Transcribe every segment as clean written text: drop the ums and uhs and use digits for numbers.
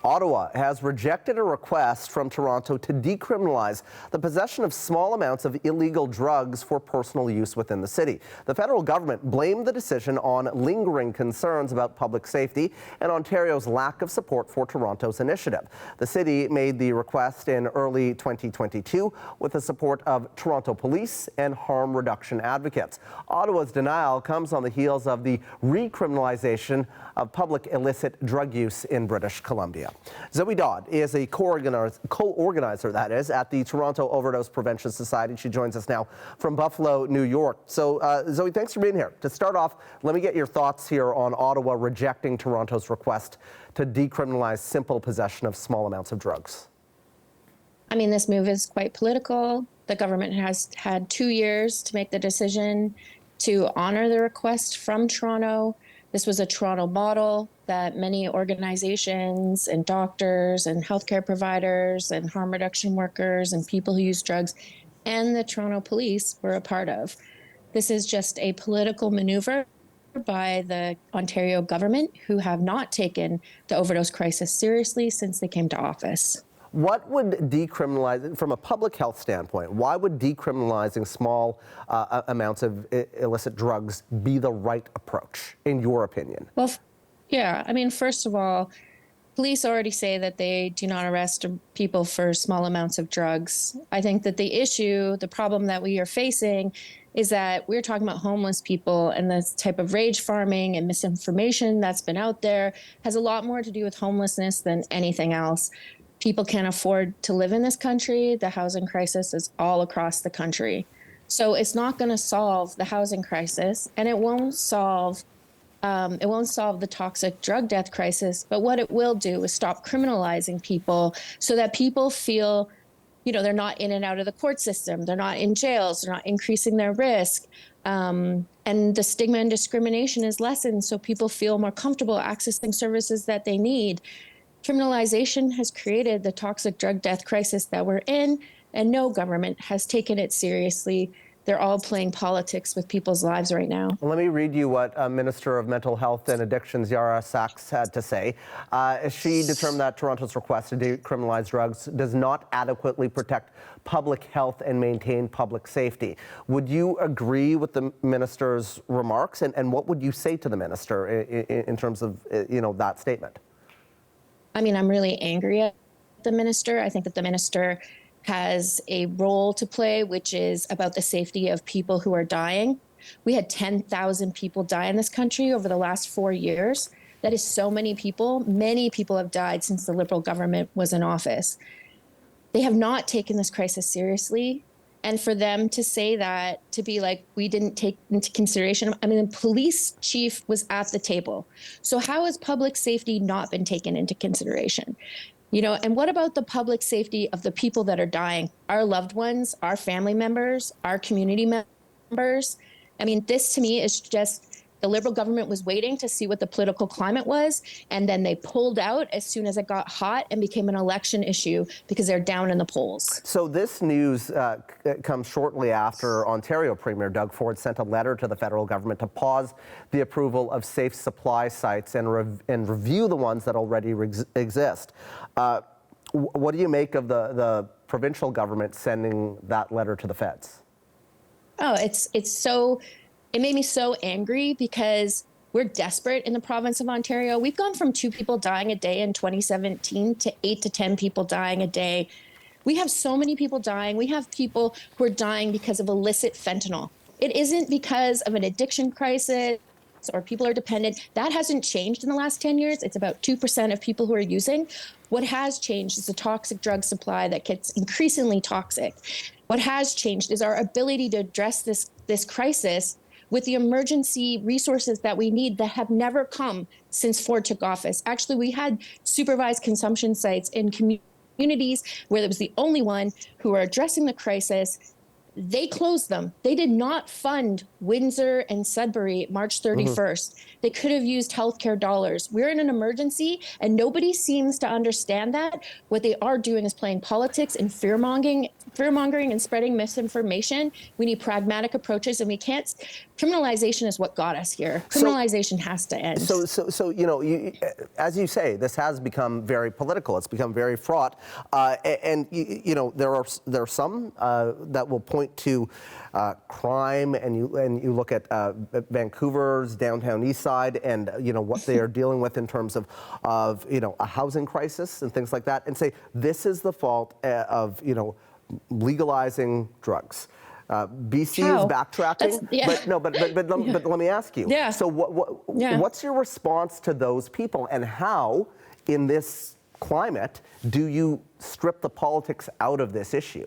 Ottawa has rejected a request from Toronto to decriminalize the possession of small amounts of illegal drugs for personal use within the city. The federal government blamed the decision on lingering concerns about public safety and Ontario's lack of support for Toronto's initiative. The city made the request in early 2022 with the support of Toronto police and harm reduction advocates. Ottawa's denial comes on the heels of the recriminalization of public illicit drug use in British Columbia. Zoe Dodd is a co-organizer, that is, at the Toronto Overdose Prevention Society. She joins us now from Buffalo, New York. So, Zoe, thanks for being here. To start off, let me get your thoughts here on Ottawa rejecting Toronto's request to decriminalize simple possession of small amounts of drugs. I mean, this move is quite political. The government has had 2 years to make the decision to honor the request from Toronto. This was a Toronto model that many organizations and doctors and healthcare providers and harm reduction workers and people who use drugs and the Toronto police were a part of. This is just a political maneuver by the Ontario government, who have not taken the overdose crisis seriously since they came to office. What would decriminalize, from a public health standpoint, why would decriminalizing small amounts of illicit drugs be the right approach, in your opinion? Well, yeah, I mean, first of all, police already say that they do not arrest people for small amounts of drugs. I think that the problem that we are facing is that we're talking about homeless people, and this type of rage farming and misinformation that's been out there has a lot more to do with homelessness than anything else. People can't afford to live in this country. The housing crisis is all across the country. So it's not going to solve the housing crisis, and it won't solve the toxic drug death crisis. But what it will do is stop criminalizing people so that people feel, they're not in and out of the court system. They're not in jails. They're not increasing their risk. And the stigma and discrimination is lessened so people feel more comfortable accessing services that they need. Criminalization has created the toxic drug death crisis that we're in, and no government has taken it seriously. They're all playing politics with people's lives right now. Let me read you what Minister of Mental Health and Addictions, Yara Sachs, had to say. She determined that Toronto's request to decriminalize drugs does not adequately protect public health and maintain public safety. Would you agree with the minister's remarks? And what would you say to the minister in terms of, that statement? I mean, I'm really angry at the minister. I think that the minister has a role to play, which is about the safety of people who are dying. We had 10,000 people die in this country over the last 4 years. That is so many people. Many people have died since the Liberal government was in office. They have not taken this crisis seriously. And for them to say that, to be like, we didn't take into consideration, I mean, the police chief was at the table. So how has public safety not been taken into consideration? And what about the public safety of the people that are dying, our loved ones, our family members, our community members? I mean, this to me is just, the Liberal government was waiting to see what the political climate was, and then they pulled out as soon as it got hot and became an election issue because they're down in the polls. So this news comes shortly after Ontario Premier Doug Ford sent a letter to the federal government to pause the approval of safe supply sites and review the ones that already exist. What do you make of the provincial government sending that letter to the feds? Oh, it made me so angry because we're desperate in the province of Ontario. We've gone from 2 people dying a day in 2017 to 8 to 10 people dying a day. We have so many people dying. We have people who are dying because of illicit fentanyl. It isn't because of an addiction crisis or people are dependent. That hasn't changed in the last 10 years. It's about 2% of people who are using. What has changed is the toxic drug supply that gets increasingly toxic. What has changed is our ability to address this crisis with the emergency resources that we need that have never come since Ford took office. Actually, we had supervised consumption sites in communities where there was the only one who were addressing the crisis. They closed them. They did not fund Windsor and Sudbury March 31st. They could have used healthcare dollars. We're in an emergency, and nobody seems to understand that. What they are doing is playing politics and fear-mongering fear-mongering and spreading misinformation. We need pragmatic approaches, and we can't. Criminalization is what got us here. Criminalization has to end. So you know, as you say, this has become very political. It's become very fraught, and you know, there are some that will point to crime, and you look at Vancouver's downtown east side, and you know what they are dealing with in terms of you know a housing crisis and things like that, and say this is the fault of you know legalizing drugs. BC is backtracking, but let me ask you. Yeah. So what's your response to those people, and how, in this climate, do you strip the politics out of this issue?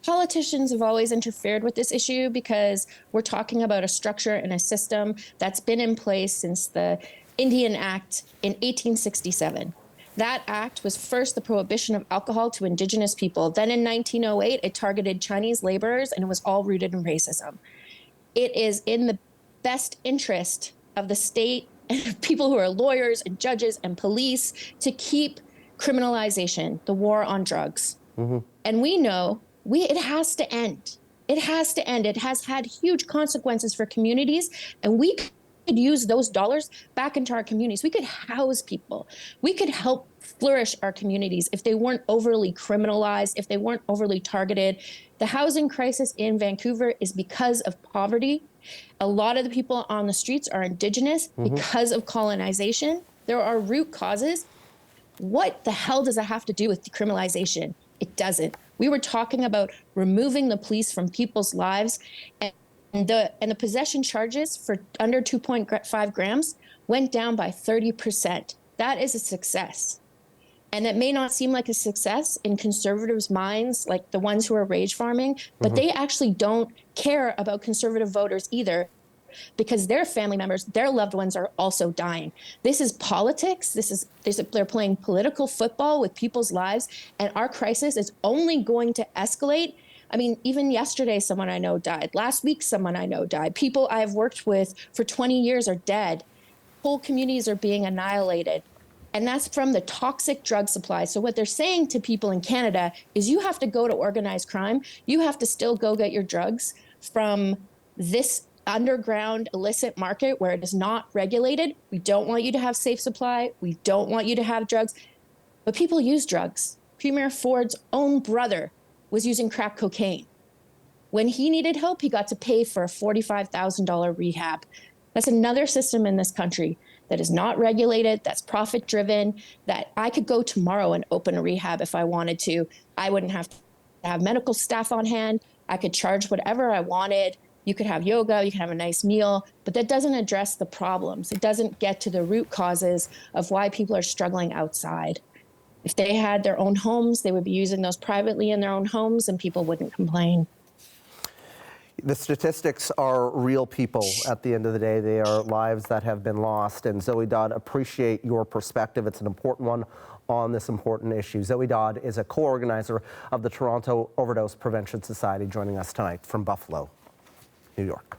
Politicians have always interfered with this issue because we're talking about a structure and a system that's been in place since the Indian Act in 1867. That act was first the prohibition of alcohol to Indigenous people. Then in 1908, it targeted Chinese laborers, and it was all rooted in racism. It is in the best interest of the state and people who are lawyers and judges and police to keep criminalization, the war on drugs. Mm-hmm. And we know it has to end. It has to end. It has had huge consequences for communities, and we could use those dollars back into our communities. We could house people. We could help flourish our communities if they weren't overly criminalized, if they weren't overly targeted. The housing crisis in Vancouver is because of poverty. A lot of the people on the streets are Indigenous because of colonization. There are root causes. What the hell does that have to do with decriminalization? It doesn't. We were talking about removing the police from people's lives, and the possession charges for under 2.5 grams went down by 30%. That is a success. And it may not seem like a success in conservatives' minds, like the ones who are rage farming, but they actually don't care about conservative voters either, because their family members, their loved ones are also dying. This is politics. They're playing political football with people's lives, and our crisis is only going to escalate. I mean, even yesterday, someone I know died. Last week, someone I know died. People I've worked with for 20 years are dead. Whole communities are being annihilated. And that's from the toxic drug supply. So what they're saying to people in Canada is you have to go to organized crime. You have to still go get your drugs from this underground illicit market where it is not regulated. We don't want you to have safe supply. We don't want you to have drugs. But people use drugs. Premier Ford's own brother was using crack cocaine. When he needed help, he got to pay for a $45,000 rehab. That's another system in this country that is not regulated, that's profit-driven, that I could go tomorrow and open a rehab if I wanted to. I wouldn't have to have medical staff on hand. I could charge whatever I wanted. You could have yoga, you can have a nice meal, but that doesn't address the problems. It doesn't get to the root causes of why people are struggling outside. If they had their own homes, they would be using those privately in their own homes, and people wouldn't complain. The statistics are real people at the end of the day. They are lives that have been lost. And Zoe Dodd, appreciate your perspective. It's an important one on this important issue. Zoe Dodd is a co-organizer of the Toronto Overdose Prevention Society, joining us tonight from Buffalo, New York.